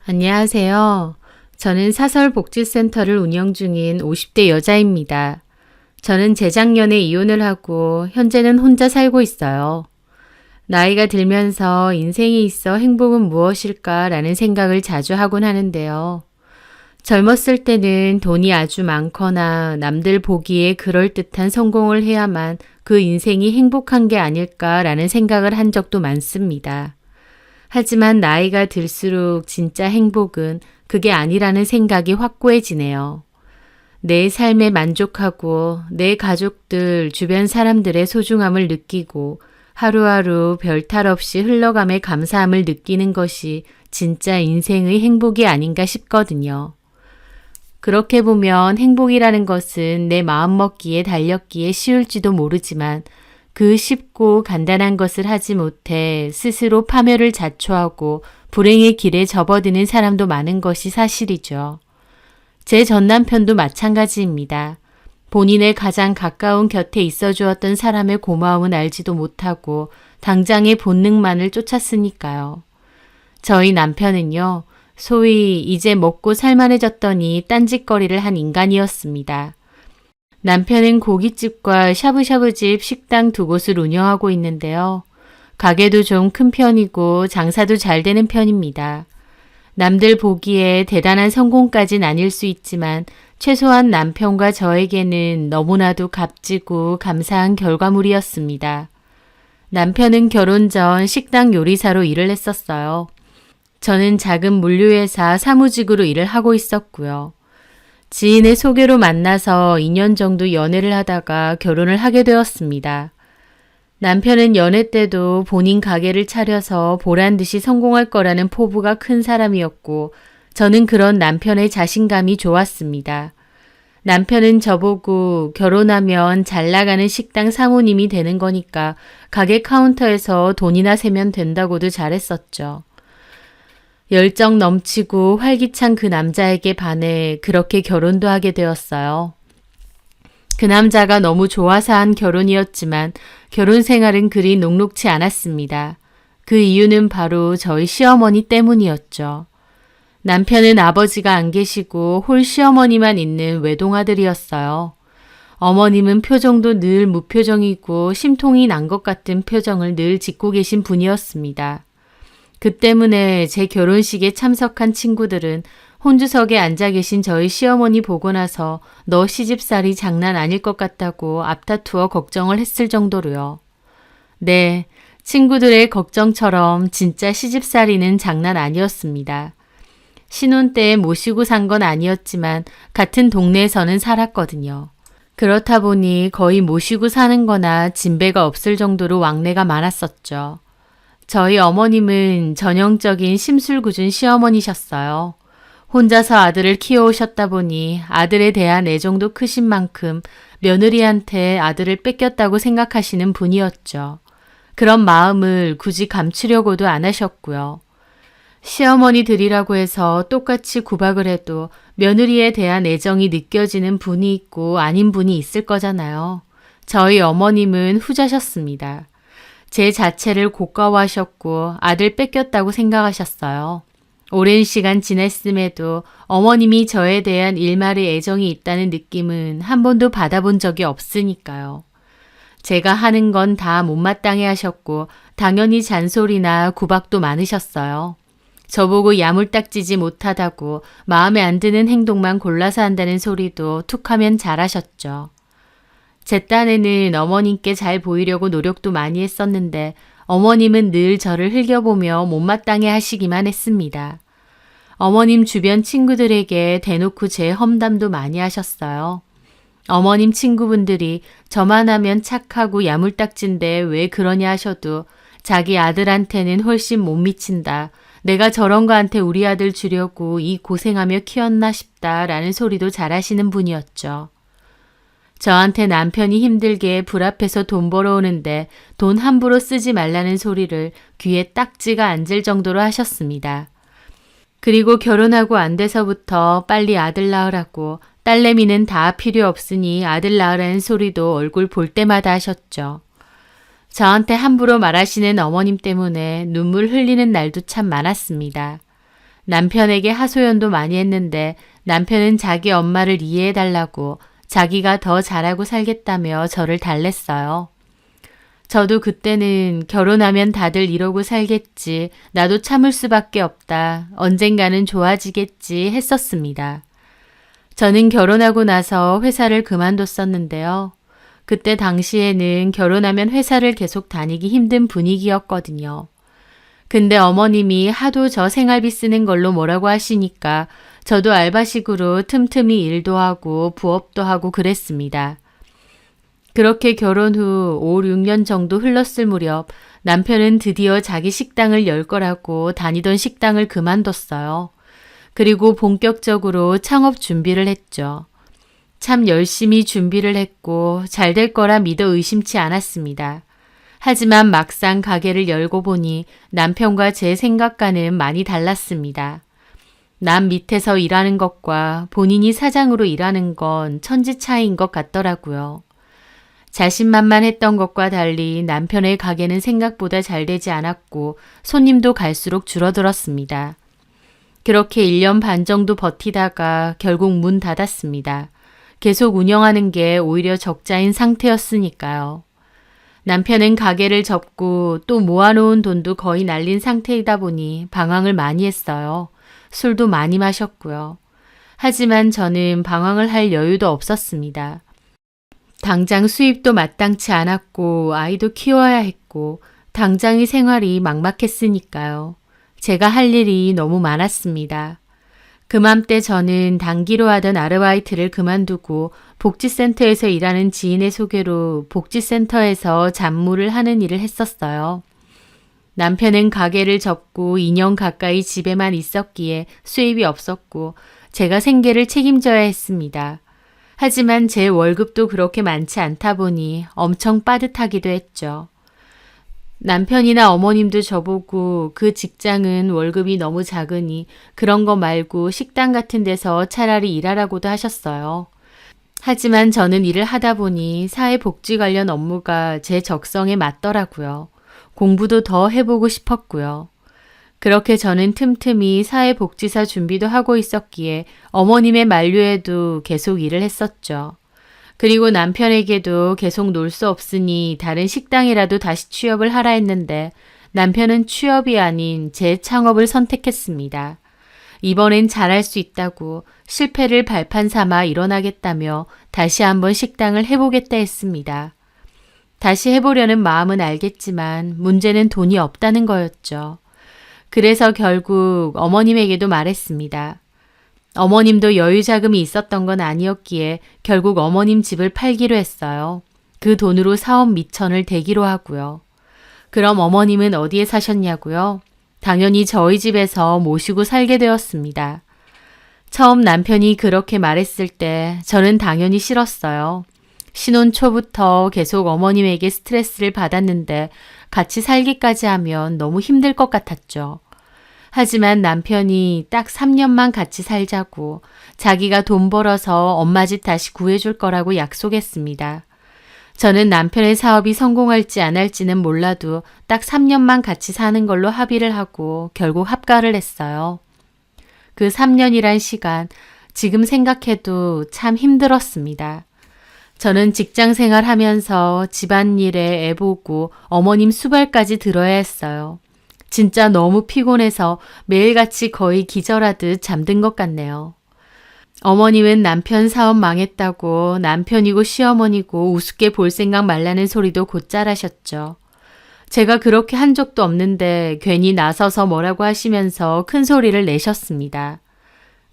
안녕하세요. 저는 사설복지센터를 운영 중인 50대 여자입니다. 저는 재작년에 이혼을 하고 현재는 혼자 살고 있어요. 나이가 들면서 인생에 있어 행복은 무엇일까라는 생각을 자주 하곤 하는데요. 젊었을 때는 돈이 아주 많거나 남들 보기에 그럴듯한 성공을 해야만 그 인생이 행복한 게 아닐까라는 생각을 한 적도 많습니다. 하지만 나이가 들수록 진짜 행복은 그게 아니라는 생각이 확고해지네요. 내 삶에 만족하고 내 가족들, 주변 사람들의 소중함을 느끼고 하루하루 별탈 없이 흘러감에 감사함을 느끼는 것이 진짜 인생의 행복이 아닌가 싶거든요. 그렇게 보면 행복이라는 것은 내 마음먹기에 달렸기에 쉬울지도 모르지만 그 쉽고 간단한 것을 하지 못해 스스로 파멸을 자초하고 불행의 길에 접어드는 사람도 많은 것이 사실이죠. 제 전남편도 마찬가지입니다. 본인의 가장 가까운 곁에 있어 주었던 사람의 고마움은 알지도 못하고 당장의 본능만을 쫓았으니까요. 저희 남편은요, 소위 이제 먹고 살만해졌더니 딴짓거리를 한 인간이었습니다. 남편은 고깃집과 샤브샤브집 식당 두 곳을 운영하고 있는데요. 가게도 좀 큰 편이고 장사도 잘 되는 편입니다. 남들 보기에 대단한 성공까진 아닐 수 있지만 최소한 남편과 저에게는 너무나도 값지고 감사한 결과물이었습니다. 남편은 결혼 전 식당 요리사로 일을 했었어요. 저는 작은 물류회사 사무직으로 일을 하고 있었고요. 지인의 소개로 만나서 2년 정도 연애를 하다가 결혼을 하게 되었습니다. 남편은 연애 때도 본인 가게를 차려서 보란 듯이 성공할 거라는 포부가 큰 사람이었고 저는 그런 남편의 자신감이 좋았습니다. 남편은 저보고 결혼하면 잘 나가는 식당 사모님이 되는 거니까 가게 카운터에서 돈이나 세면 된다고도 잘했었죠. 열정 넘치고 활기찬 그 남자에게 반해 그렇게 결혼도 하게 되었어요. 그 남자가 너무 좋아서 한 결혼이었지만 결혼 생활은 그리 녹록지 않았습니다. 그 이유는 바로 저희 시어머니 때문이었죠. 남편은 아버지가 안 계시고 홀 시어머니만 있는 외동아들이었어요. 어머님은 표정도 늘 무표정이고 심통이 난 것 같은 표정을 늘 짓고 계신 분이었습니다. 그 때문에 제 결혼식에 참석한 친구들은 혼주석에 앉아 계신 저희 시어머니 보고 나서 너 시집살이 장난 아닐 것 같다고 앞다투어 걱정을 했을 정도로요. 네, 친구들의 걱정처럼 진짜 시집살이는 장난 아니었습니다. 신혼 때 모시고 산 건 아니었지만 같은 동네에서는 살았거든요. 그렇다 보니 거의 모시고 사는 거나 진배가 없을 정도로 왕래가 많았었죠. 저희 어머님은 전형적인 심술궂은 시어머니셨어요. 혼자서 아들을 키워오셨다 보니 아들에 대한 애정도 크신 만큼 며느리한테 아들을 뺏겼다고 생각하시는 분이었죠. 그런 마음을 굳이 감추려고도 안 하셨고요. 시어머니들이라고 해서 똑같이 구박을 해도 며느리에 대한 애정이 느껴지는 분이 있고 아닌 분이 있을 거잖아요. 저희 어머님은 후자셨습니다. 제 자체를 고가워하셨고 아들 뺏겼다고 생각하셨어요. 오랜 시간 지냈음에도 어머님이 저에 대한 일말의 애정이 있다는 느낌은 한 번도 받아본 적이 없으니까요. 제가 하는 건 다 못마땅해 하셨고 당연히 잔소리나 구박도 많으셨어요. 저보고 야물딱지지 못하다고 마음에 안 드는 행동만 골라서 한다는 소리도 툭하면 잘하셨죠. 제 딴에는 어머님께 잘 보이려고 노력도 많이 했었는데 어머님은 늘 저를 흘겨보며 못마땅해 하시기만 했습니다. 어머님 주변 친구들에게 대놓고 제 험담도 많이 하셨어요. 어머님 친구분들이 저만 하면 착하고 야물딱진데 왜 그러냐 하셔도 자기 아들한테는 훨씬 못 미친다. 내가 저런 거한테 우리 아들 주려고 이 고생하며 키웠나 싶다라는 소리도 잘하시는 분이었죠. 저한테 남편이 힘들게 불 앞에서 돈 벌어오는데 돈 함부로 쓰지 말라는 소리를 귀에 딱지가 앉을 정도로 하셨습니다. 그리고 결혼하고 안 돼서부터 빨리 아들 낳으라고 딸내미는 다 필요 없으니 아들 낳으라는 소리도 얼굴 볼 때마다 하셨죠. 저한테 함부로 말하시는 어머님 때문에 눈물 흘리는 날도 참 많았습니다. 남편에게 하소연도 많이 했는데 남편은 자기 엄마를 이해해달라고 자기가 더 잘하고 살겠다며 저를 달랬어요. 저도 그때는 결혼하면 다들 이러고 살겠지. 나도 참을 수밖에 없다. 언젠가는 좋아지겠지 했었습니다. 저는 결혼하고 나서 회사를 그만뒀었는데요. 그때 당시에는 결혼하면 회사를 계속 다니기 힘든 분위기였거든요. 근데 어머님이 하도 저 생활비 쓰는 걸로 뭐라고 하시니까 저도 알바식으로 틈틈이 일도 하고 부업도 하고 그랬습니다. 그렇게 결혼 후 5, 6년 정도 흘렀을 무렵 남편은 드디어 자기 식당을 열 거라고 다니던 식당을 그만뒀어요. 그리고 본격적으로 창업 준비를 했죠. 참 열심히 준비를 했고 잘 될 거라 믿어 의심치 않았습니다. 하지만 막상 가게를 열고 보니 남편과 제 생각과는 많이 달랐습니다. 남 밑에서 일하는 것과 본인이 사장으로 일하는 건 천지 차이인 것 같더라고요. 자신만만했던 것과 달리 남편의 가게는 생각보다 잘 되지 않았고 손님도 갈수록 줄어들었습니다. 그렇게 1년 반 정도 버티다가 결국 문 닫았습니다. 계속 운영하는 게 오히려 적자인 상태였으니까요. 남편은 가게를 접고 또 모아놓은 돈도 거의 날린 상태이다 보니 방황을 많이 했어요. 술도 많이 마셨고요. 하지만 저는 방황을 할 여유도 없었습니다. 당장 수입도 마땅치 않았고 아이도 키워야 했고 당장의 생활이 막막했으니까요. 제가 할 일이 너무 많았습니다. 그맘때 저는 단기로 하던 아르바이트를 그만두고 복지센터에서 일하는 지인의 소개로 복지센터에서 잡무를 하는 일을 했었어요. 남편은 가게를 접고 2년 가까이 집에만 있었기에 수입이 없었고 제가 생계를 책임져야 했습니다. 하지만 제 월급도 그렇게 많지 않다 보니 엄청 빠듯하기도 했죠. 남편이나 어머님도 저보고 그 직장은 월급이 너무 작으니 그런 거 말고 식당 같은 데서 차라리 일하라고도 하셨어요. 하지만 저는 일을 하다 보니 사회복지 관련 업무가 제 적성에 맞더라고요. 공부도 더 해보고 싶었고요. 그렇게 저는 틈틈이 사회복지사 준비도 하고 있었기에 어머님의 만류에도 계속 일을 했었죠. 그리고 남편에게도 계속 놀 수 없으니 다른 식당이라도 다시 취업을 하라 했는데 남편은 취업이 아닌 재창업을 선택했습니다. 이번엔 잘할 수 있다고 실패를 발판 삼아 일어나겠다며 다시 한번 식당을 해보겠다 했습니다. 다시 해보려는 마음은 알겠지만 문제는 돈이 없다는 거였죠. 그래서 결국 어머님에게도 말했습니다. 어머님도 여유 자금이 있었던 건 아니었기에 결국 어머님 집을 팔기로 했어요. 그 돈으로 사업 미천을 대기로 하고요. 그럼 어머님은 어디에 사셨냐고요? 당연히 저희 집에서 모시고 살게 되었습니다. 처음 남편이 그렇게 말했을 때 저는 당연히 싫었어요. 신혼 초부터 계속 어머님에게 스트레스를 받았는데 같이 살기까지 하면 너무 힘들 것 같았죠. 하지만 남편이 딱 3년만 같이 살자고 자기가 돈 벌어서 엄마 집 다시 구해줄 거라고 약속했습니다. 저는 남편의 사업이 성공할지 안 할지는 몰라도 딱 3년만 같이 사는 걸로 합의를 하고 결국 합가를 했어요. 그 3년이란 시간 지금 생각해도 참 힘들었습니다. 저는 직장 생활하면서 집안일에 애 보고 어머님 수발까지 들어야 했어요. 진짜 너무 피곤해서 매일같이 거의 기절하듯 잠든 것 같네요. 어머님은 남편 사업 망했다고 남편이고 시어머니고 우습게 볼 생각 말라는 소리도 곧잘 하셨죠. 제가 그렇게 한 적도 없는데 괜히 나서서 뭐라고 하시면서 큰 소리를 내셨습니다.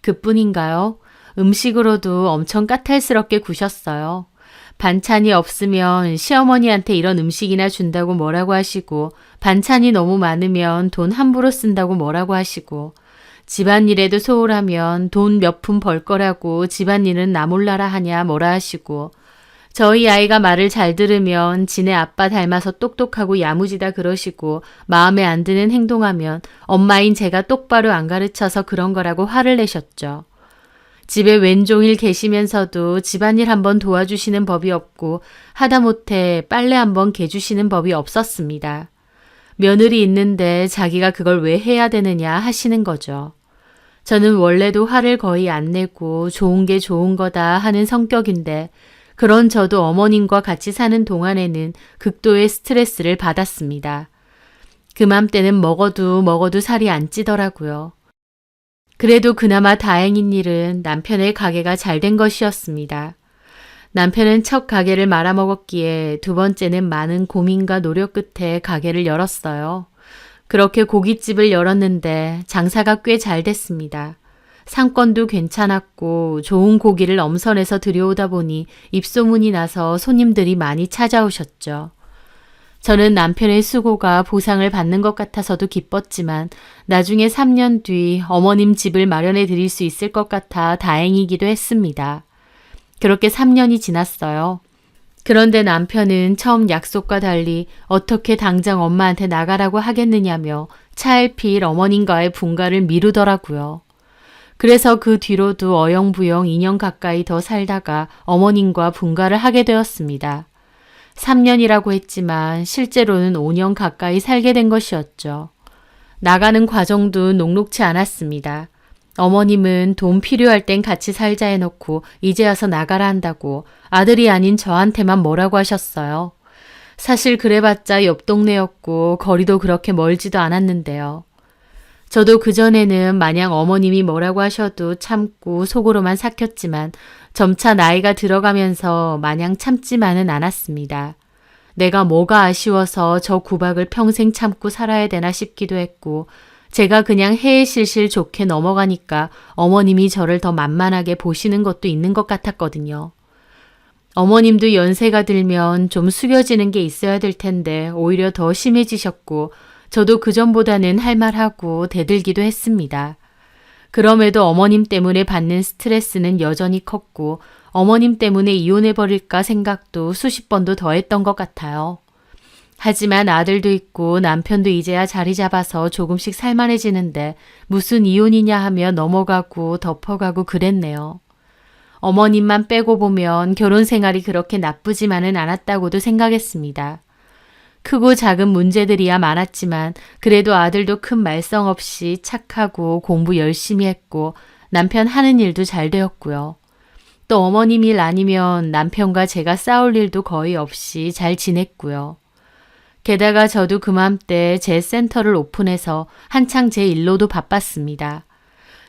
그뿐인가요? 음식으로도 엄청 까탈스럽게 구셨어요. 반찬이 없으면 시어머니한테 이런 음식이나 준다고 뭐라고 하시고 반찬이 너무 많으면 돈 함부로 쓴다고 뭐라고 하시고 집안일에도 소홀하면 돈 몇 푼 벌 거라고 집안일은 나 몰라라 하냐 뭐라 하시고 저희 아이가 말을 잘 들으면 지네 아빠 닮아서 똑똑하고 야무지다 그러시고 마음에 안 드는 행동하면 엄마인 제가 똑바로 안 가르쳐서 그런 거라고 화를 내셨죠. 집에 왼종일 계시면서도 집안일 한번 도와주시는 법이 없고 하다못해 빨래 한번 개주시는 법이 없었습니다. 며느리 있는데 자기가 그걸 왜 해야 되느냐 하시는 거죠. 저는 원래도 화를 거의 안 내고 좋은 게 좋은 거다 하는 성격인데 그런 저도 어머님과 같이 사는 동안에는 극도의 스트레스를 받았습니다. 그맘때는 먹어도 살이 안 찌더라고요. 그래도 그나마 다행인 일은 남편의 가게가 잘 된 것이었습니다. 남편은 첫 가게를 말아먹었기에 두 번째는 많은 고민과 노력 끝에 가게를 열었어요. 그렇게 고깃집을 열었는데 장사가 꽤 잘 됐습니다. 상권도 괜찮았고 좋은 고기를 엄선해서 들여오다 보니 입소문이 나서 손님들이 많이 찾아오셨죠. 저는 남편의 수고가 보상을 받는 것 같아서도 기뻤지만 나중에 3년 뒤 어머님 집을 마련해 드릴 수 있을 것 같아 다행이기도 했습니다. 그렇게 3년이 지났어요. 그런데 남편은 처음 약속과 달리 어떻게 당장 엄마한테 나가라고 하겠느냐며 차일피일 어머님과의 분가를 미루더라고요. 그래서 그 뒤로도 어영부영 2년 가까이 더 살다가 어머님과 분가를 하게 되었습니다. 3년이라고 했지만 실제로는 5년 가까이 살게 된 것이었죠. 나가는 과정도 녹록치 않았습니다. 어머님은 돈 필요할 땐 같이 살자 해놓고 이제 와서 나가라 한다고 아들이 아닌 저한테만 뭐라고 하셨어요. 사실 그래봤자 옆 동네였고 거리도 그렇게 멀지도 않았는데요. 저도 그전에는 마냥 어머님이 뭐라고 하셔도 참고 속으로만 삭혔지만 점차 나이가 들어가면서 마냥 참지만은 않았습니다. 내가 뭐가 아쉬워서 저 구박을 평생 참고 살아야 되나 싶기도 했고 제가 그냥 해해실실 좋게 넘어가니까 어머님이 저를 더 만만하게 보시는 것도 있는 것 같았거든요. 어머님도 연세가 들면 좀 숙여지는 게 있어야 될 텐데 오히려 더 심해지셨고 저도 그전보다는 할 말하고 대들기도 했습니다. 그럼에도 어머님 때문에 받는 스트레스는 여전히 컸고 어머님 때문에 이혼해버릴까 생각도 수십 번도 더 했던 것 같아요. 하지만 아들도 있고 남편도 이제야 자리 잡아서 조금씩 살만해지는데 무슨 이혼이냐 하며 넘어가고 덮어가고 그랬네요. 어머님만 빼고 보면 결혼 생활이 그렇게 나쁘지만은 않았다고도 생각했습니다. 크고 작은 문제들이야 많았지만 그래도 아들도 큰 말썽 없이 착하고 공부 열심히 했고 남편 하는 일도 잘 되었고요. 또 어머님 일 아니면 남편과 제가 싸울 일도 거의 없이 잘 지냈고요. 게다가 저도 그맘때 제 센터를 오픈해서 한창 제 일로도 바빴습니다.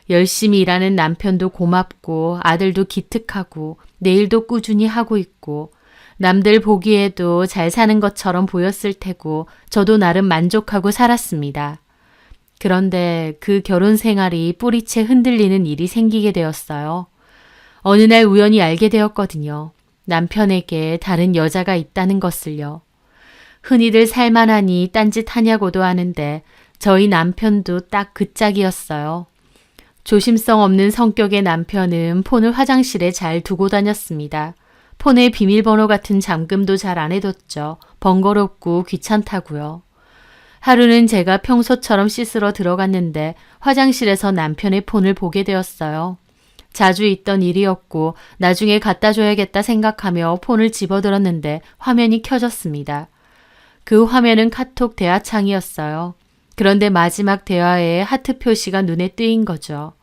열심히 일하는 남편도 고맙고 아들도 기특하고 내 일도 꾸준히 하고 있고 남들 보기에도 잘 사는 것처럼 보였을 테고 저도 나름 만족하고 살았습니다. 그런데 그 결혼 생활이 뿌리채 흔들리는 일이 생기게 되었어요. 어느 날 우연히 알게 되었거든요. 남편에게 다른 여자가 있다는 것을요. 흔히들 살만하니 딴짓 하냐고도 하는데 저희 남편도 딱 그 짝이었어요. 조심성 없는 성격의 남편은 폰을 화장실에 잘 두고 다녔습니다. 폰에 비밀번호 같은 잠금도 잘 안 해뒀죠. 번거롭고 귀찮다고요. 하루는 제가 평소처럼 씻으러 들어갔는데 화장실에서 남편의 폰을 보게 되었어요. 자주 있던 일이었고 나중에 갖다 줘야겠다 생각하며 폰을 집어들었는데 화면이 켜졌습니다. 그 화면은 카톡 대화창이었어요. 그런데 마지막 대화에 하트 표시가 눈에 띄인 거죠.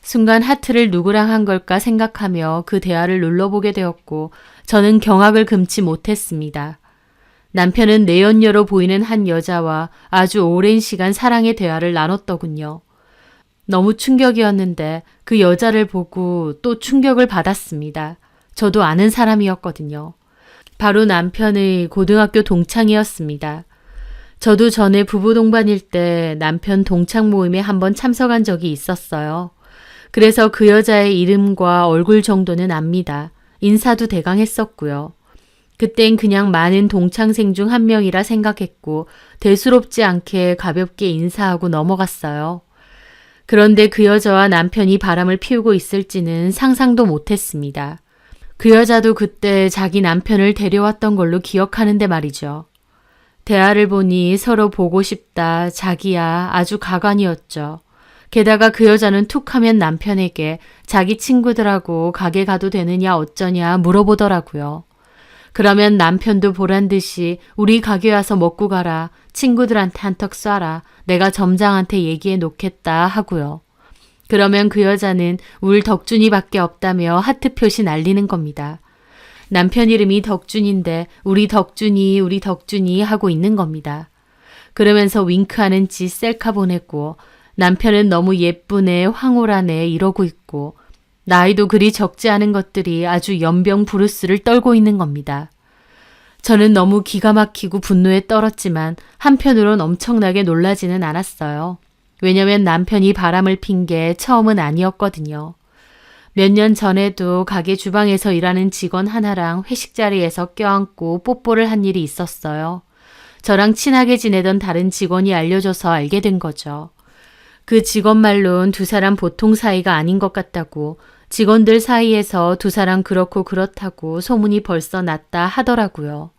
순간 하트를 누구랑 한 걸까 생각하며 그 대화를 눌러보게 되었고 저는 경악을 금치 못했습니다. 남편은 내연녀로 보이는 한 여자와 아주 오랜 시간 사랑의 대화를 나눴더군요. 너무 충격이었는데 그 여자를 보고 또 충격을 받았습니다. 저도 아는 사람이었거든요. 바로 남편의 고등학교 동창이었습니다. 저도 전에 부부 동반일 때 남편 동창 모임에 한번 참석한 적이 있었어요. 그래서 그 여자의 이름과 얼굴 정도는 압니다. 인사도 대강 했었고요. 그땐 그냥 많은 동창생 중 한 명이라 생각했고 대수롭지 않게 가볍게 인사하고 넘어갔어요. 그런데 그 여자와 남편이 바람을 피우고 있을지는 상상도 못했습니다. 그 여자도 그때 자기 남편을 데려왔던 걸로 기억하는데 말이죠. 대화를 보니 서로 보고 싶다, 자기야 아주 가관이었죠. 게다가 그 여자는 툭 하면 남편에게 자기 친구들하고 가게 가도 되느냐 어쩌냐 물어보더라고요. 그러면 남편도 보란 듯이 우리 가게 와서 먹고 가라, 친구들한테 한턱 쏴라, 내가 점장한테 얘기해 놓겠다 하고요. 그러면 그 여자는 울 덕준이밖에 없다며 하트 표시 날리는 겁니다. 남편 이름이 덕준인데 우리 덕준이 하고 있는 겁니다. 그러면서 윙크하는 짓 셀카 보냈고 남편은 너무 예쁘네 황홀하네 이러고 있고 나이도 그리 적지 않은 것들이 아주 연병 브루스를 떨고 있는 겁니다. 저는 너무 기가 막히고 분노에 떨었지만 한편으론 엄청나게 놀라지는 않았어요. 왜냐면 남편이 바람을 핀 게 처음은 아니었거든요. 몇 년 전에도 가게 주방에서 일하는 직원 하나랑 회식 자리에서 껴안고 뽀뽀를 한 일이 있었어요. 저랑 친하게 지내던 다른 직원이 알려줘서 알게 된 거죠. 그 직원 말론 두 사람 보통 사이가 아닌 것 같다고 직원들 사이에서 두 사람 그렇고 그렇다고 소문이 벌써 났다 하더라고요.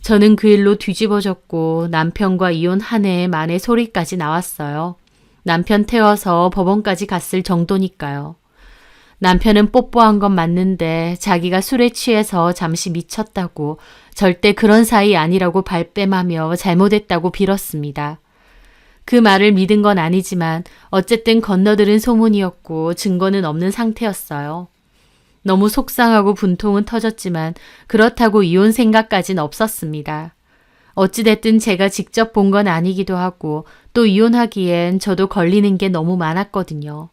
저는 그 일로 뒤집어졌고 남편과 이혼 한 해 만에 소리까지 나왔어요. 남편 태워서 법원까지 갔을 정도니까요. 남편은 뽀뽀한 건 맞는데 자기가 술에 취해서 잠시 미쳤다고 절대 그런 사이 아니라고 발뺌하며 잘못했다고 빌었습니다. 그 말을 믿은 건 아니지만 어쨌든 건너들은 소문이었고 증거는 없는 상태였어요. 너무 속상하고 분통은 터졌지만 그렇다고 이혼 생각까진 없었습니다. 어찌됐든 제가 직접 본 건 아니기도 하고 또 이혼하기엔 저도 걸리는 게 너무 많았거든요.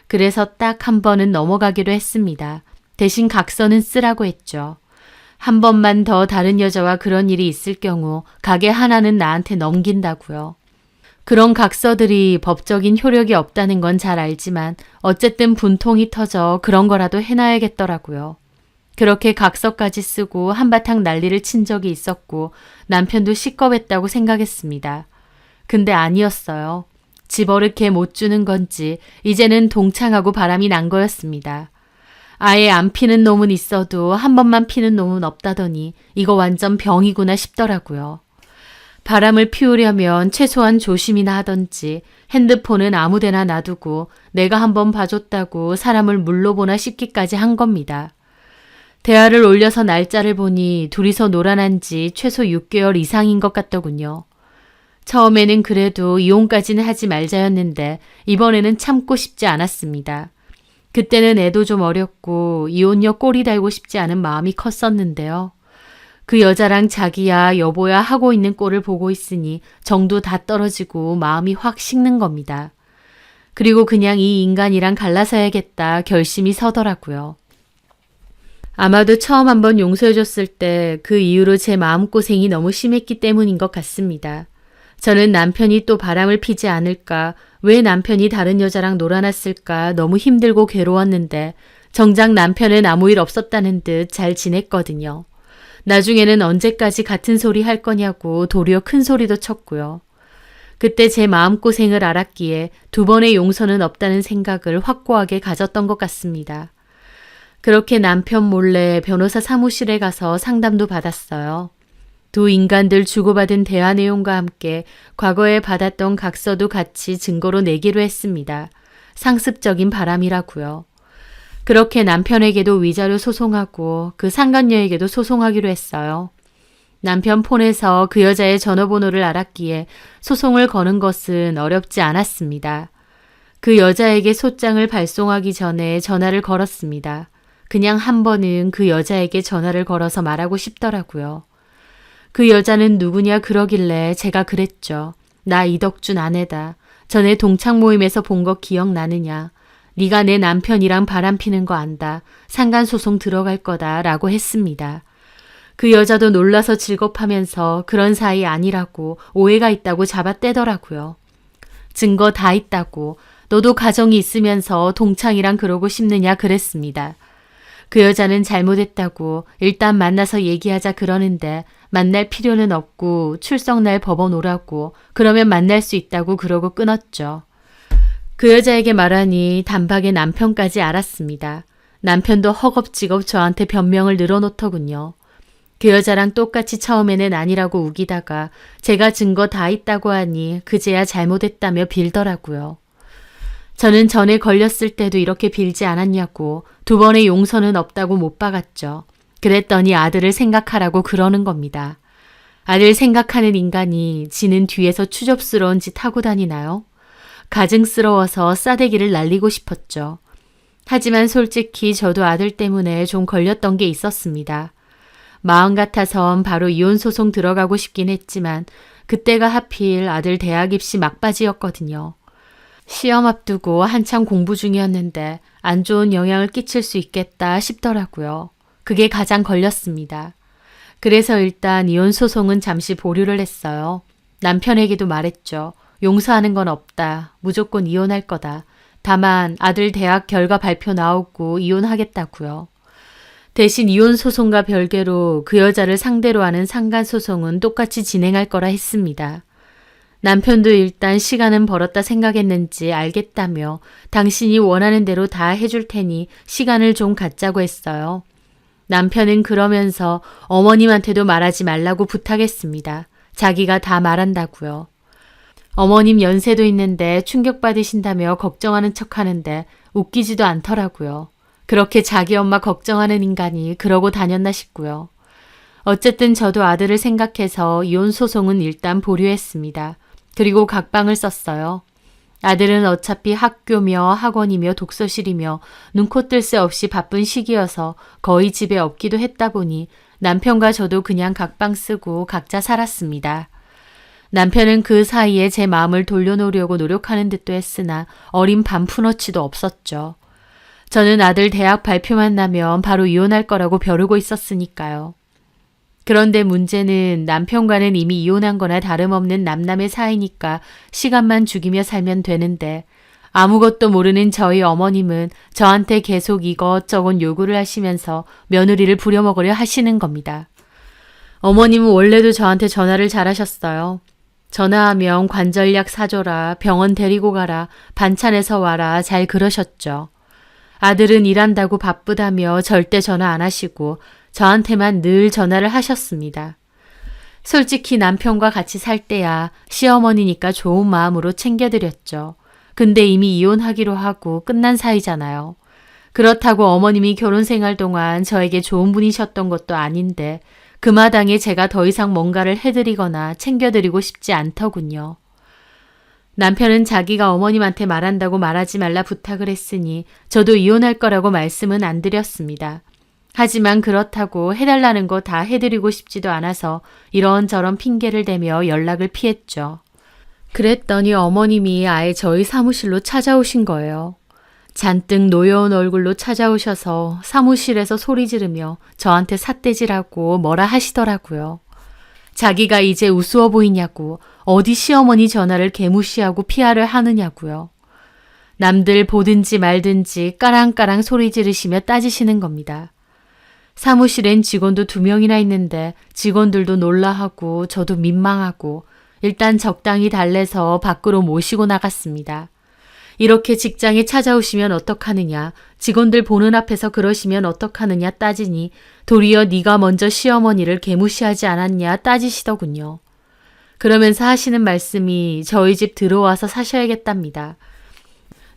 그래서 딱 한 번은 넘어가기로 했습니다. 대신 각서는 쓰라고 했죠. 한 번만 더 다른 여자와 그런 일이 있을 경우 가게 하나는 나한테 넘긴다고요. 그런 각서들이 법적인 효력이 없다는 건 잘 알지만 어쨌든 분통이 터져 그런 거라도 해놔야겠더라고요. 그렇게 각서까지 쓰고 한바탕 난리를 친 적이 있었고 남편도 시겁했다고 생각했습니다. 근데 아니었어요. 집어릇게 못 주는 건지 이제는 동창하고 바람이 난 거였습니다. 아예 안 피는 놈은 있어도 한 번만 피는 놈은 없다더니 이거 완전 병이구나 싶더라고요. 바람을 피우려면 최소한 조심이나 하던지 핸드폰은 아무데나 놔두고 내가 한번 봐줬다고 사람을 물러보나 싶기까지 한 겁니다. 대화를 올려서 날짜를 보니 둘이서 놀아난 지 최소 6개월 이상인 것 같더군요. 처음에는 그래도 이혼까지는 하지 말자였는데 이번에는 참고 싶지 않았습니다. 그때는 애도 좀 어렸고 이혼녀 꼬리 달고 싶지 않은 마음이 컸었는데요. 그 여자랑 자기야 여보야 하고 있는 꼴을 보고 있으니 정도 다 떨어지고 마음이 확 식는 겁니다. 그리고 그냥 이 인간이랑 갈라서야겠다 결심이 서더라고요. 아마도 처음 한번 용서해줬을 때 그 이후로 제 마음고생이 너무 심했기 때문인 것 같습니다. 저는 남편이 또 바람을 피지 않을까, 왜 남편이 다른 여자랑 놀아났을까 너무 힘들고 괴로웠는데 정작 남편은 아무 일 없었다는 듯 잘 지냈거든요. 나중에는 언제까지 같은 소리 할 거냐고 도리어 큰 소리도 쳤고요. 그때 제 마음고생을 알았기에 두 번의 용서는 없다는 생각을 확고하게 가졌던 것 같습니다. 그렇게 남편 몰래 변호사 사무실에 가서 상담도 받았어요. 두 인간들 주고받은 대화 내용과 함께 과거에 받았던 각서도 같이 증거로 내기로 했습니다. 상습적인 바람이라고요. 그렇게 남편에게도 위자료 소송하고 그 상간녀에게도 소송하기로 했어요. 남편 폰에서 그 여자의 전화번호를 알았기에 소송을 거는 것은 어렵지 않았습니다. 그 여자에게 소장을 발송하기 전에 전화를 걸었습니다. 그냥 한 번은 그 여자에게 전화를 걸어서 말하고 싶더라고요. 그 여자는 누구냐 그러길래 제가 그랬죠. 나 이덕준 아내다. 전에 동창 모임에서 본 거 기억나느냐. 네가 내 남편이랑 바람피는 거 안다. 상간소송 들어갈 거다 라고 했습니다. 그 여자도 놀라서 질겁하면서 그런 사이 아니라고 오해가 있다고 잡아떼더라고요. 증거 다 있다고 너도 가정이 있으면서 동창이랑 그러고 싶느냐 그랬습니다. 그 여자는 잘못했다고 일단 만나서 얘기하자 그러는데 만날 필요는 없고 출석날 법원 오라고 그러면 만날 수 있다고 그러고 끊었죠. 그 여자에게 말하니 단박에 남편까지 알았습니다. 남편도 허겁지겁 저한테 변명을 늘어놓더군요. 그 여자랑 똑같이 처음에는 아니라고 우기다가 제가 증거 다 있다고 하니 그제야 잘못했다며 빌더라고요. 저는 전에 걸렸을 때도 이렇게 빌지 않았냐고 두 번의 용서는 없다고 못 박았죠. 그랬더니 아들을 생각하라고 그러는 겁니다. 아들 생각하는 인간이 지는 뒤에서 추접스러운 짓 하고 다니나요? 가증스러워서 싸대기를 날리고 싶었죠. 하지만 솔직히 저도 아들 때문에 좀 걸렸던 게 있었습니다. 마음 같아선 바로 이혼 소송 들어가고 싶긴 했지만 그때가 하필 아들 대학 입시 막바지였거든요. 시험 앞두고 한창 공부 중이었는데 안 좋은 영향을 끼칠 수 있겠다 싶더라고요. 그게 가장 걸렸습니다. 그래서 일단 이혼 소송은 잠시 보류를 했어요. 남편에게도 말했죠. 용서하는 건 없다. 무조건 이혼할 거다. 다만 아들 대학 결과 발표 나오고 이혼하겠다고요. 대신 이혼 소송과 별개로 그 여자를 상대로 하는 상간 소송은 똑같이 진행할 거라 했습니다. 남편도 일단 시간은 벌었다 생각했는지 알겠다며 당신이 원하는 대로 다 해줄 테니 시간을 좀 갖자고 했어요. 남편은 그러면서 어머님한테도 말하지 말라고 부탁했습니다. 자기가 다 말한다고요. 어머님 연세도 있는데 충격받으신다며 걱정하는 척하는데 웃기지도 않더라고요. 그렇게 자기 엄마 걱정하는 인간이 그러고 다녔나 싶고요. 어쨌든 저도 아들을 생각해서 이혼 소송은 일단 보류했습니다. 그리고 각방을 썼어요. 아들은 어차피 학교며 학원이며 독서실이며 눈코 뜰 새 없이 바쁜 시기여서 거의 집에 없기도 했다 보니 남편과 저도 그냥 각방 쓰고 각자 살았습니다. 남편은 그 사이에 제 마음을 돌려놓으려고 노력하는 듯도 했으나 어린 반푼어치도 없었죠. 저는 아들 대학 발표만 나면 바로 이혼할 거라고 벼르고 있었으니까요. 그런데 문제는 남편과는 이미 이혼한 거나 다름없는 남남의 사이니까 시간만 죽이며 살면 되는데 아무것도 모르는 저희 어머님은 저한테 계속 이것저것 요구를 하시면서 며느리를 부려먹으려 하시는 겁니다. 어머님은 원래도 저한테 전화를 잘하셨어요. 전화하면 관절약 사줘라, 병원 데리고 가라, 반찬해서 와라 잘 그러셨죠. 아들은 일한다고 바쁘다며 절대 전화 안 하시고 저한테만 늘 전화를 하셨습니다. 솔직히 남편과 같이 살 때야 시어머니니까 좋은 마음으로 챙겨드렸죠. 근데 이미 이혼하기로 하고 끝난 사이잖아요. 그렇다고 어머님이 결혼 생활 동안 저에게 좋은 분이셨던 것도 아닌데 그 마당에 제가 더 이상 뭔가를 해드리거나 챙겨드리고 싶지 않더군요. 남편은 자기가 어머님한테 말한다고 말하지 말라 부탁을 했으니 저도 이혼할 거라고 말씀은 안 드렸습니다. 하지만 그렇다고 해달라는 거 다 해드리고 싶지도 않아서 이런저런 핑계를 대며 연락을 피했죠. 그랬더니 어머님이 아예 저희 사무실로 찾아오신 거예요. 잔뜩 노여운 얼굴로 찾아오셔서 사무실에서 소리 지르며 저한테 삿대질하고 뭐라 하시더라고요. 자기가 이제 우스워 보이냐고, 어디 시어머니 전화를 개무시하고 피하를 하느냐고요. 남들 보든지 말든지 까랑까랑 소리 지르시며 따지시는 겁니다. 사무실엔 직원도 2명이나 있는데 직원들도 놀라하고 저도 민망하고 일단 적당히 달래서 밖으로 모시고 나갔습니다. 이렇게 직장에 찾아오시면 어떡하느냐, 직원들 보는 앞에서 그러시면 어떡하느냐 따지니 도리어 네가 먼저 시어머니를 개무시하지 않았냐 따지시더군요. 그러면서 하시는 말씀이 저희 집 들어와서 사셔야겠답니다.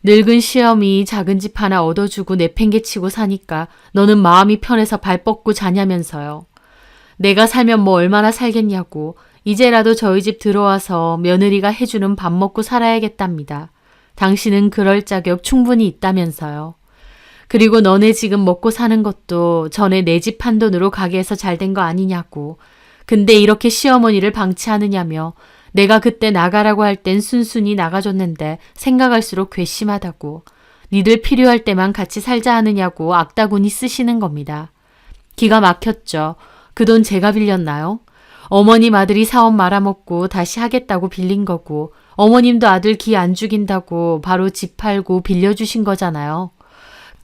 늙은 시어미 작은 집 하나 얻어주고 내팽개치고 사니까 너는 마음이 편해서 발 뻗고 자냐면서요. 내가 살면 뭐 얼마나 살겠냐고 이제라도 저희 집 들어와서 며느리가 해주는 밥 먹고 살아야겠답니다. 당신은 그럴 자격 충분히 있다면서요. 그리고 너네 지금 먹고 사는 것도 전에 내 집 판 돈으로 가게에서 잘 된 거 아니냐고. 근데 이렇게 시어머니를 방치하느냐며 내가 그때 나가라고 할 땐 순순히 나가줬는데 생각할수록 괘씸하다고. 니들 필요할 때만 같이 살자 하느냐고 악다구니 쓰시는 겁니다. 기가 막혔죠. 그 돈 제가 빌렸나요? 어머님 아들이 사업 말아먹고 다시 하겠다고 빌린 거고 어머님도 아들 기 안 죽인다고 바로 집 팔고 빌려주신 거잖아요.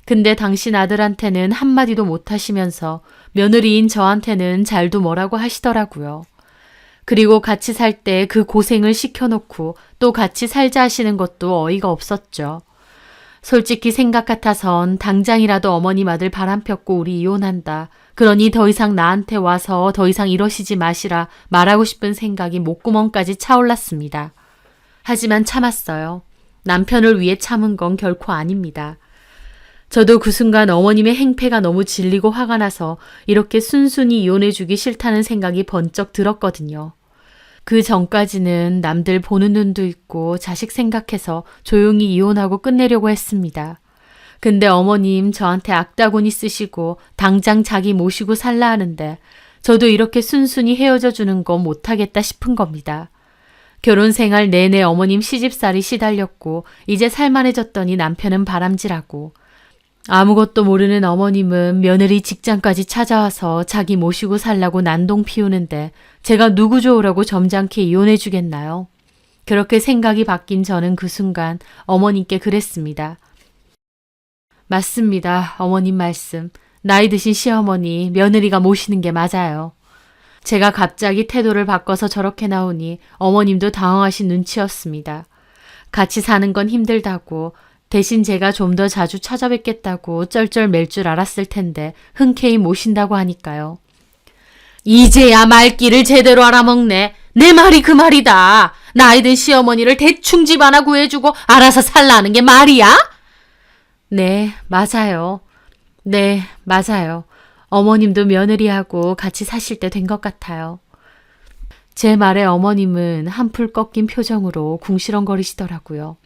근데 당신 아들한테는 한마디도 못 하시면서 며느리인 저한테는 잘도 뭐라고 하시더라고요. 그리고 같이 살 때 그 고생을 시켜놓고 또 같이 살자 하시는 것도 어이가 없었죠. 솔직히 생각 같아선 당장이라도 어머님 아들 바람 폈고 우리 이혼한다. 그러니 더 이상 나한테 와서 더 이상 이러시지 마시라 말하고 싶은 생각이 목구멍까지 차올랐습니다. 하지만 참았어요. 남편을 위해 참은 건 결코 아닙니다. 저도 그 순간 어머님의 행패가 너무 질리고 화가 나서 이렇게 순순히 이혼해주기 싫다는 생각이 번쩍 들었거든요. 그 전까지는 남들 보는 눈도 있고 자식 생각해서 조용히 이혼하고 끝내려고 했습니다. 근데 어머님 저한테 악다구니 쓰시고 당장 자기 모시고 살라 하는데 저도 이렇게 순순히 헤어져 주는 거 못하겠다 싶은 겁니다. 결혼 생활 내내 어머님 시집살이 시달렸고 이제 살만해졌더니 남편은 바람질하고 아무것도 모르는 어머님은 며느리 직장까지 찾아와서 자기 모시고 살라고 난동 피우는데 제가 누구 좋으라고 점잖게 이혼해 주겠나요? 그렇게 생각이 바뀐 저는 그 순간 어머님께 그랬습니다. 맞습니다. 어머님 말씀. 나이 드신 시어머니 며느리가 모시는 게 맞아요. 제가 갑자기 태도를 바꿔서 저렇게 나오니 어머님도 당황하신 눈치였습니다. 같이 사는 건 힘들다고 대신 제가 좀 더 자주 찾아뵙겠다고 쩔쩔 맬 줄 알았을 텐데 흔쾌히 모신다고 하니까요. 이제야 말귀를 제대로 알아먹네. 내 말이 그 말이다. 나이 든 시어머니를 대충 집 하나 구해주고 알아서 살라는 게 말이야? 네, 맞아요. 네, 맞아요. 어머님도 며느리하고 같이 사실 때 된 것 같아요. 제 말에 어머님은 한풀 꺾인 표정으로 궁시렁거리시더라고요.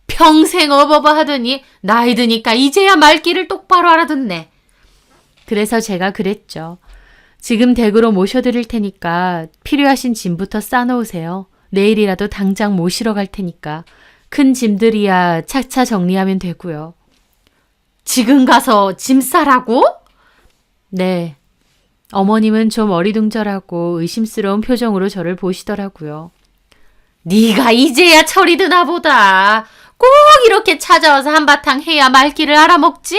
평생 어버버 하더니 나이 드니까 이제야 말귀를 똑바로 알아듣네. 그래서 제가 그랬죠. 지금 댁으로 모셔드릴 테니까 필요하신 짐부터 싸놓으세요. 내일이라도 당장 모시러 갈 테니까. 큰 짐들이야 차차 정리하면 되고요. 지금 가서 짐 싸라고? 네. 어머님은 좀 어리둥절하고 의심스러운 표정으로 저를 보시더라고요. 네가 이제야 철이 드나 보다. 꼭 이렇게 찾아와서 한바탕 해야 말귀를 알아먹지?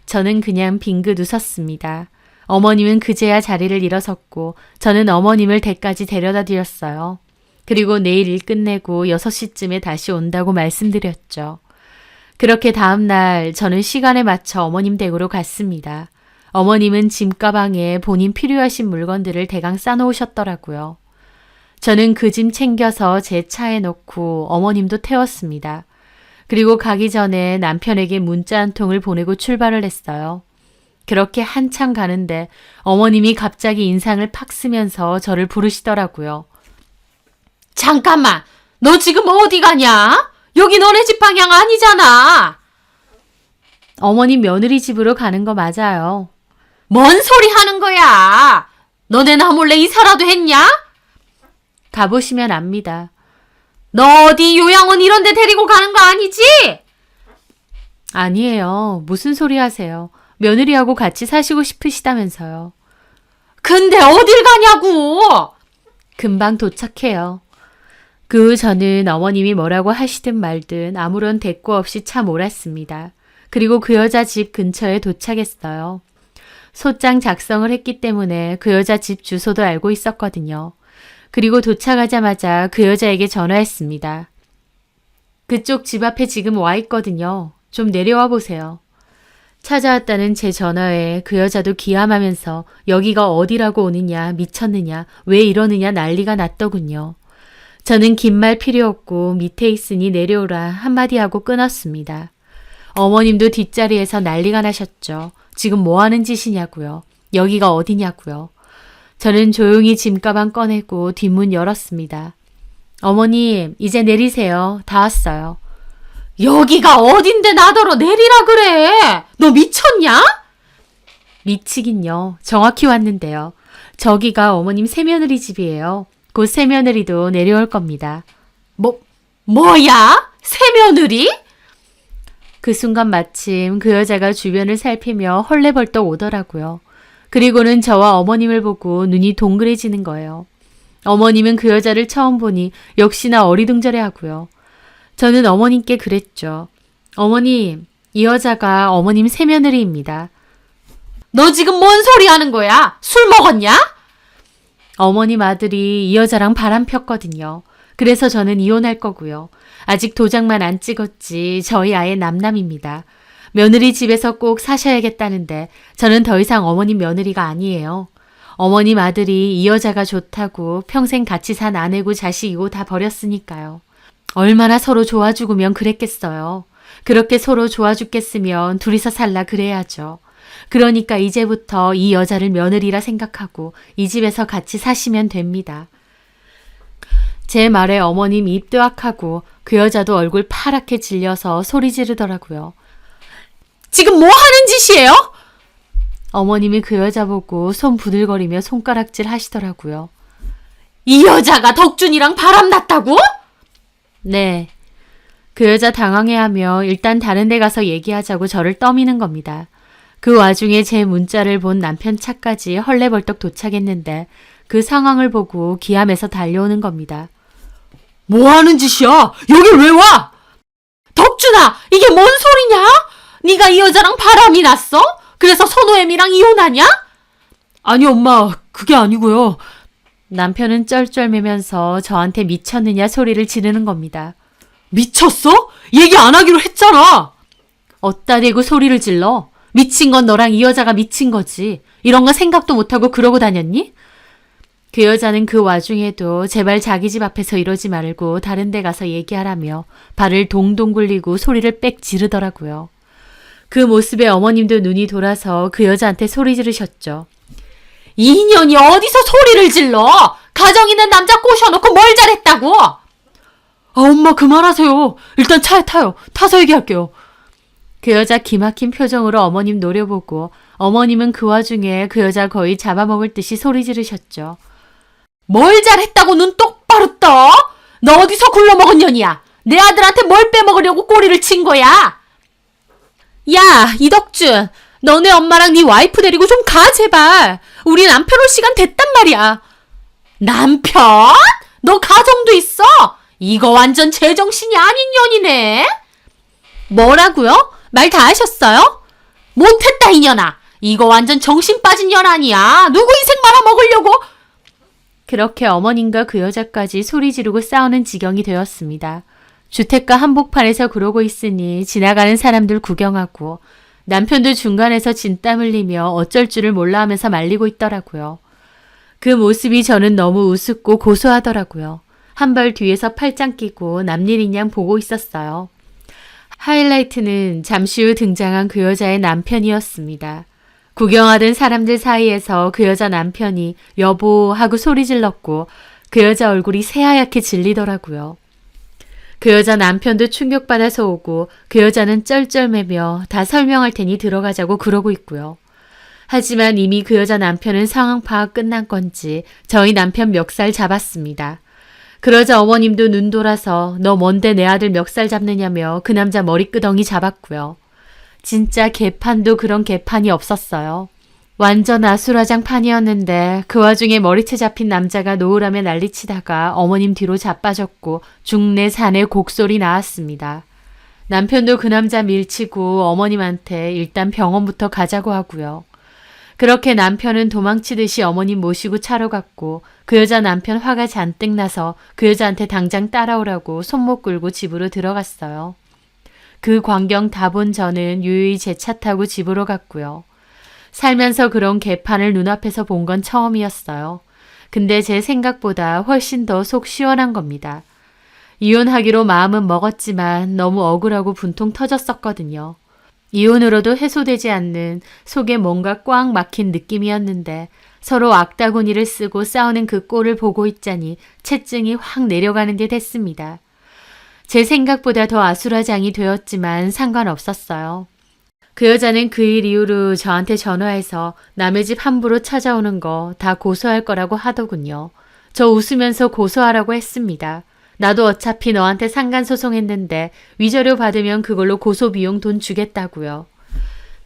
저는 그냥 빙긋 웃었습니다. 어머님은 그제야 자리를 일어섰고 저는 어머님을 댁까지 데려다 드렸어요. 그리고 내일 일 끝내고 6시쯤에 다시 온다고 말씀드렸죠. 그렇게 다음 날 저는 시간에 맞춰 어머님 댁으로 갔습니다. 어머님은 짐가방에 본인 필요하신 물건들을 대강 싸놓으셨더라고요. 저는 그 짐 챙겨서 제 차에 넣고 어머님도 태웠습니다. 그리고 가기 전에 남편에게 문자 한 통을 보내고 출발을 했어요. 그렇게 한참 가는데 어머님이 갑자기 인상을 팍 쓰면서 저를 부르시더라고요. 잠깐만! 너 지금 어디 가냐? 여기 너네 집 방향 아니잖아! 어머님 며느리 집으로 가는 거 맞아요. 뭔 소리 하는 거야? 너네 나 몰래 이사라도 했냐? 가보시면 압니다. 너 어디 요양원 이런 데 데리고 가는 거 아니지? 아니에요. 무슨 소리 하세요. 며느리하고 같이 사시고 싶으시다면서요. 근데 어딜 가냐고! 금방 도착해요. 그 후 저는 어머님이 뭐라고 하시든 말든 아무런 대꾸 없이 차 몰았습니다. 그리고 그 여자 집 근처에 도착했어요. 소장 작성을 했기 때문에 그 여자 집 주소도 알고 있었거든요. 그리고 도착하자마자 그 여자에게 전화했습니다. 그쪽 집 앞에 지금 와 있거든요. 좀 내려와 보세요. 찾아왔다는 제 전화에 그 여자도 기함하면서 여기가 어디라고 오느냐, 미쳤느냐, 왜 이러느냐 난리가 났더군요. 저는 긴 말 필요 없고 밑에 있으니 내려오라 한마디 하고 끊었습니다. 어머님도 뒷자리에서 난리가 나셨죠. 지금 뭐 하는 짓이냐고요. 여기가 어디냐고요. 저는 조용히 짐가방 꺼내고 뒷문 열었습니다. 어머님, 이제 내리세요. 다 왔어요. 여기가 어딘데 나더러 내리라 그래. 너 미쳤냐? 미치긴요. 정확히 왔는데요. 저기가 어머님 새며느리 집이에요. 곧 새며느리도 내려올 겁니다. 뭐야? 새며느리? 그 순간 마침 그 여자가 주변을 살피며 헐레벌떡 오더라고요. 그리고는 저와 어머님을 보고 눈이 동그래지는 거예요. 어머님은 그 여자를 처음 보니 역시나 어리둥절해 하고요. 저는 어머님께 그랬죠. 어머님, 이 여자가 어머님 새며느리입니다. 너 지금 뭔 소리 하는 거야? 술 먹었냐? 어머님 아들이 이 여자랑 바람 폈거든요. 그래서 저는 이혼할 거고요. 아직 도장만 안 찍었지 저희 아예 남남입니다. 며느리 집에서 꼭 사셔야겠다는데 저는 더 이상 어머님 며느리가 아니에요. 어머님 아들이 이 여자가 좋다고 평생 같이 산 아내고 자식이고 다 버렸으니까요. 얼마나 서로 좋아 죽으면 그랬겠어요. 그렇게 서로 좋아 죽겠으면 둘이서 살라 그래야죠. 그러니까 이제부터 이 여자를 며느리라 생각하고 이 집에서 같이 사시면 됩니다. 제 말에 어머님 입 뜨악하고 그 여자도 얼굴 파랗게 질려서 소리 지르더라고요. 지금 뭐 하는 짓이에요? 어머님이 그 여자 보고 손 부들거리며 손가락질 하시더라고요. 이 여자가 덕준이랑 바람났다고? 네. 그 여자 당황해하며 일단 다른 데 가서 얘기하자고 저를 떠미는 겁니다. 그 와중에 제 문자를 본 남편 차까지 헐레벌떡 도착했는데 그 상황을 보고 기함에서 달려오는 겁니다. 뭐 하는 짓이야? 여길 왜 와? 덕준아, 이게 뭔 소리냐? 네가 이 여자랑 바람이 났어? 그래서 선호엠이랑 이혼하냐? 아니 엄마, 그게 아니고요. 남편은 쩔쩔매면서 저한테 미쳤느냐 소리를 지르는 겁니다. 미쳤어? 얘기 안 하기로 했잖아. 어따 대고 소리를 질러. 미친 건 너랑 이 여자가 미친 거지. 이런 거 생각도 못하고 그러고 다녔니? 그 여자는 그 와중에도 제발 자기 집 앞에서 이러지 말고 다른 데 가서 얘기하라며 발을 동동 굴리고 소리를 빽 지르더라고요. 그 모습에 어머님도 눈이 돌아서 그 여자한테 소리 지르셨죠. 이 인연이 어디서 소리를 질러? 가정 있는 남자 꼬셔놓고 뭘 잘했다고? 아, 엄마 그만하세요. 일단 차에 타요. 타서 얘기할게요. 그 여자 기막힌 표정으로 어머님 노려보고 어머님은 그 와중에 그 여자 거의 잡아먹을 듯이 소리 지르셨죠. 뭘 잘했다고 눈 똑바로 떠? 너 어디서 굴러먹은 년이야? 내 아들한테 뭘 빼먹으려고 꼬리를 친 거야? 야, 이덕준, 너네 엄마랑 네 와이프 데리고 좀 가, 제발. 우리 남편 올 시간 됐단 말이야. 남편? 너 가정도 있어? 이거 완전 제정신이 아닌 년이네. 뭐라고요? 말 다 하셨어요? 못했다, 이년아. 이거 완전 정신 빠진 년 아니야. 누구 인생 말아먹으려고. 그렇게 어머님과 그 여자까지 소리 지르고 싸우는 지경이 되었습니다. 주택가 한복판에서 그러고 있으니 지나가는 사람들 구경하고 남편도 중간에서 진땀 흘리며 어쩔 줄을 몰라 하면서 말리고 있더라고요. 그 모습이 저는 너무 우습고 고소하더라고요. 한 발 뒤에서 팔짱 끼고 남일인 양 보고 있었어요. 하이라이트는 잠시 후 등장한 그 여자의 남편이었습니다. 구경하던 사람들 사이에서 그 여자 남편이 여보 하고 소리 질렀고 그 여자 얼굴이 새하얗게 질리더라고요. 그 여자 남편도 충격받아서 오고 그 여자는 쩔쩔매며 다 설명할 테니 들어가자고 그러고 있고요. 하지만 이미 그 여자 남편은 상황 파악 끝난 건지 저희 남편 멱살 잡았습니다. 그러자 어머님도 눈 돌아서 너 뭔데 내 아들 멱살 잡느냐며 그 남자 머리끄덩이 잡았고요. 진짜 개판도 그런 개판이 없었어요. 완전 아수라장 판이었는데 그 와중에 머리채 잡힌 남자가 노을하며 난리치다가 어머님 뒤로 자빠졌고 중내 산의 곡소리 나왔습니다. 남편도 그 남자 밀치고 어머님한테 일단 병원부터 가자고 하고요. 그렇게 남편은 도망치듯이 어머님 모시고 차로 갔고 그 여자 남편 화가 잔뜩 나서 그 여자한테 당장 따라오라고 손목 끌고 집으로 들어갔어요. 그 광경 다 본 저는 유유히 제 차 타고 집으로 갔고요. 살면서 그런 개판을 눈앞에서 본 건 처음이었어요. 근데 제 생각보다 훨씬 더 속 시원한 겁니다. 이혼하기로 마음은 먹었지만 너무 억울하고 분통 터졌었거든요. 이혼으로도 해소되지 않는 속에 뭔가 꽉 막힌 느낌이었는데 서로 악다구니를 쓰고 싸우는 그 꼴을 보고 있자니 체증이 확 내려가는 듯 했습니다. 제 생각보다 더 아수라장이 되었지만 상관없었어요. 그 여자는 그 일 이후로 저한테 전화해서 남의 집 함부로 찾아오는 거 다 고소할 거라고 하더군요. 저 웃으면서 고소하라고 했습니다. 나도 어차피 너한테 상간소송했는데 위자료 받으면 그걸로 고소비용 돈 주겠다고요.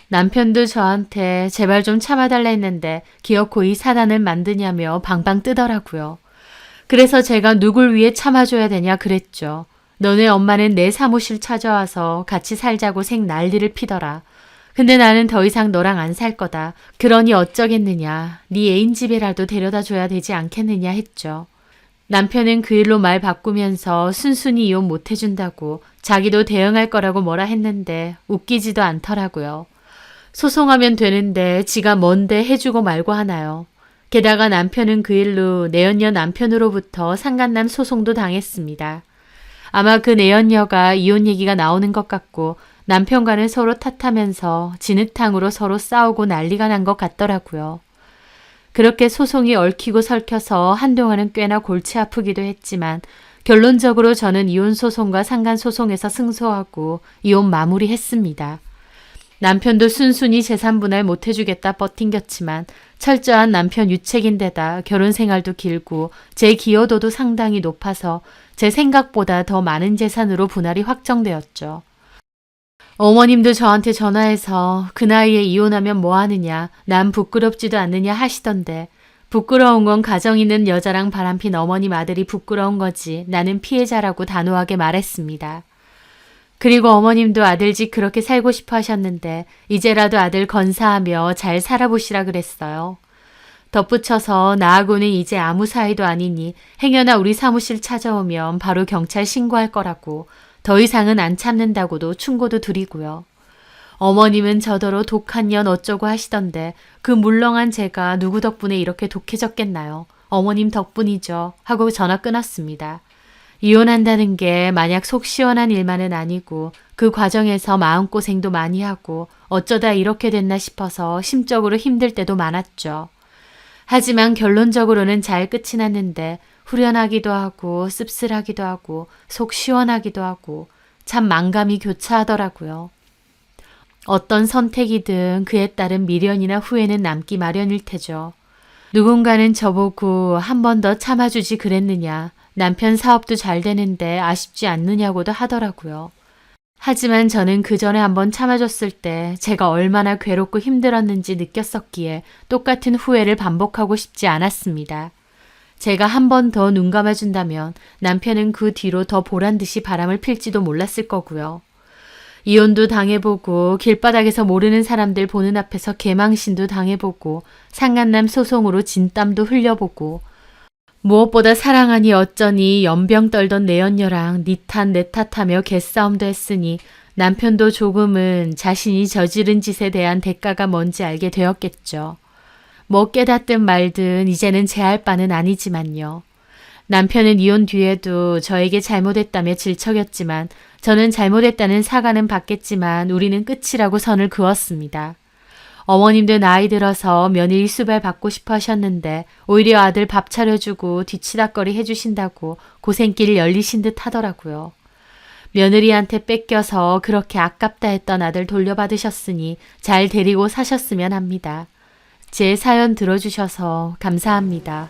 남편도 저한테 제발 좀 참아달라 했는데 기어코 이 사단을 만드냐며 방방 뜨더라고요. 그래서 제가 누굴 위해 참아줘야 되냐 그랬죠. 너네 엄마는 내 사무실 찾아와서 같이 살자고 생 난리를 피더라. 근데 나는 더 이상 너랑 안 살 거다. 그러니 어쩌겠느냐. 네 애인 집에라도 데려다 줘야 되지 않겠느냐 했죠. 남편은 그 일로 말 바꾸면서 순순히 이혼 못 해준다고 자기도 대응할 거라고 뭐라 했는데 웃기지도 않더라고요. 소송하면 되는데 지가 뭔데 해주고 말고 하나요. 게다가 남편은 그 일로 내연녀 남편으로부터 상간남 소송도 당했습니다. 아마 그 내연녀가 이혼 얘기가 나오는 것 같고 남편과는 서로 탓하면서 진흙탕으로 서로 싸우고 난리가 난 것 같더라고요. 그렇게 소송이 얽히고 설켜서 한동안은 꽤나 골치 아프기도 했지만 결론적으로 저는 이혼 소송과 상간 소송에서 승소하고 이혼 마무리했습니다. 남편도 순순히 재산 분할 못 해주겠다 버팅겼지만 철저한 남편 유책인데다 결혼 생활도 길고 제 기여도도 상당히 높아서 제 생각보다 더 많은 재산으로 분할이 확정되었죠. 어머님도 저한테 전화해서 그 나이에 이혼하면 뭐 하느냐, 난 부끄럽지도 않느냐 하시던데 부끄러운 건 가정 있는 여자랑 바람핀 어머님 아들이 부끄러운 거지 나는 피해자라고 단호하게 말했습니다. 그리고 어머님도 아들 집 그렇게 살고 싶어 하셨는데 이제라도 아들 건사하며 잘 살아보시라 그랬어요. 덧붙여서 나하고는 이제 아무 사이도 아니니 행여나 우리 사무실 찾아오면 바로 경찰 신고할 거라고 더 이상은 안 참는다고도 충고도 드리고요. 어머님은 저더러 독한 년 어쩌고 하시던데 그 물렁한 제가 누구 덕분에 이렇게 독해졌겠나요? 어머님 덕분이죠. 하고 전화 끊었습니다. 이혼한다는 게 마냥 속 시원한 일만은 아니고 그 과정에서 마음고생도 많이 하고 어쩌다 이렇게 됐나 싶어서 심적으로 힘들 때도 많았죠. 하지만 결론적으로는 잘 끝이 났는데 후련하기도 하고 씁쓸하기도 하고 속 시원하기도 하고 참 만감이 교차하더라고요. 어떤 선택이든 그에 따른 미련이나 후회는 남기 마련일 테죠. 누군가는 저보고 한 번 더 참아주지 그랬느냐, 남편 사업도 잘 되는데 아쉽지 않느냐고도 하더라고요. 하지만 저는 그 전에 한번 참아줬을 때 제가 얼마나 괴롭고 힘들었는지 느꼈었기에 똑같은 후회를 반복하고 싶지 않았습니다. 제가 한 번 더 눈 감아준다면 남편은 그 뒤로 더 보란듯이 바람을 필지도 몰랐을 거고요. 이혼도 당해보고 길바닥에서 모르는 사람들 보는 앞에서 개망신도 당해보고 상간남 소송으로 진땀도 흘려보고 무엇보다 사랑하니 어쩌니 연병 떨던 내연녀랑 니 탓 내 탓하며 개싸움도 했으니 남편도 조금은 자신이 저지른 짓에 대한 대가가 뭔지 알게 되었겠죠. 뭐 깨닫든 말든 이제는 제할 바는 아니지만요. 남편은 이혼 뒤에도 저에게 잘못했다며 질척였지만 저는 잘못했다는 사과는 받겠지만 우리는 끝이라고 선을 그었습니다. 어머님도 나이 들어서 며느리 수발 받고 싶어 하셨는데 오히려 아들 밥 차려주고 뒤치다꺼리 해주신다고 고생길 열리신 듯 하더라고요. 며느리한테 뺏겨서 그렇게 아깝다 했던 아들 돌려받으셨으니 잘 데리고 사셨으면 합니다. 제 사연 들어주셔서 감사합니다.